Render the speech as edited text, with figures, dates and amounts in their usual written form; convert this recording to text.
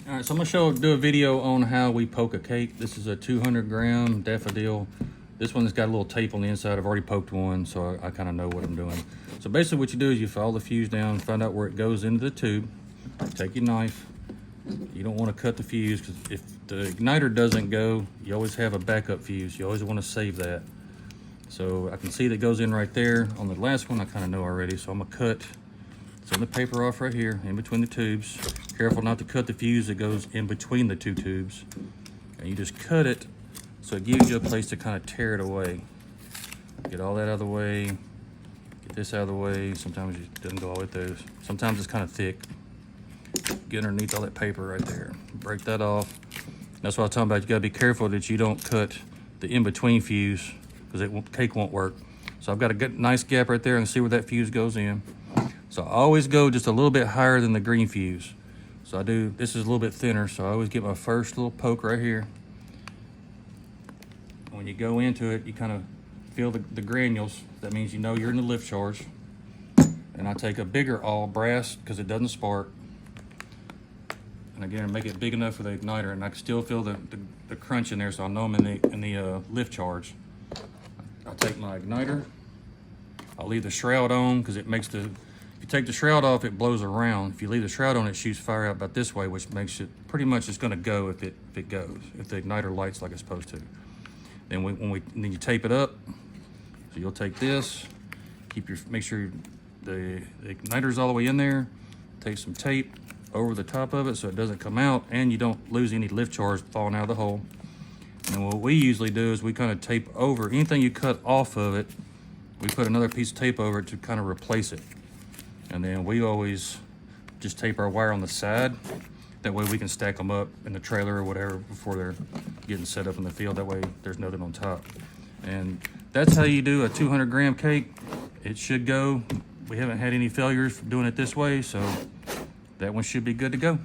All right, so I'm gonna do a video on how we poke a cake. This is a 200-gram daffodil. This one's got a little tape on the inside. I've already poked one, so I kind of know what I'm doing. So basically what you do is you follow the fuse down, find out where it goes into the tube, take your knife. You don't want to cut the fuse, because if the igniter doesn't go, you always have a backup fuse. You always want to save that. So I can see that it goes in right there. On the last one, I kind of know already, so I'm gonna cut some of the paper off right here in between the tubes. Careful not to cut the fuse that goes in between the two tubes. And you just cut it so it gives you a place to kind of tear it away. Get all that out of the way. Get this out of the way. Sometimes it doesn't go all the way through. Sometimes it's kind of thick. Get underneath all that paper right there. Break that off. That's what I'm talking about. You gotta be careful that you don't cut the in-between fuse, because cake won't work. So I've got a good, nice gap right there, and see where that fuse goes in. So I always go just a little bit higher than the green fuse. So this is a little bit thinner, so I always get my first little poke right here. When you go into it, you kind of feel the granules. That means you know you're in the lift charge. And I take a bigger all brass, because it doesn't spark. And again, make it big enough for the igniter, and I can still feel the crunch in there, so I know I'm in the lift charge. I'll take my igniter. I'll leave the shroud on, because it makes if you take the shroud off, it blows around. If you leave the shroud on, it shoots fire out about this way, which makes it pretty much it's gonna go if it goes, if the igniter lights like it's supposed to. Then then you tape it up. So you'll take this, make sure the igniter's all the way in there. Take some tape over the top of it so it doesn't come out, and you don't lose any lift charge falling out of the hole. And what we usually do is we kind of tape over anything you cut off of it. We put another piece of tape over it to kind of replace it. And then we always just tape our wire on the side. That way we can stack them up in the trailer or whatever before they're getting set up in the field. That way there's nothing on top. And that's how you do a 200-gram cake. It should go. We haven't had any failures doing it this way, so that one should be good to go.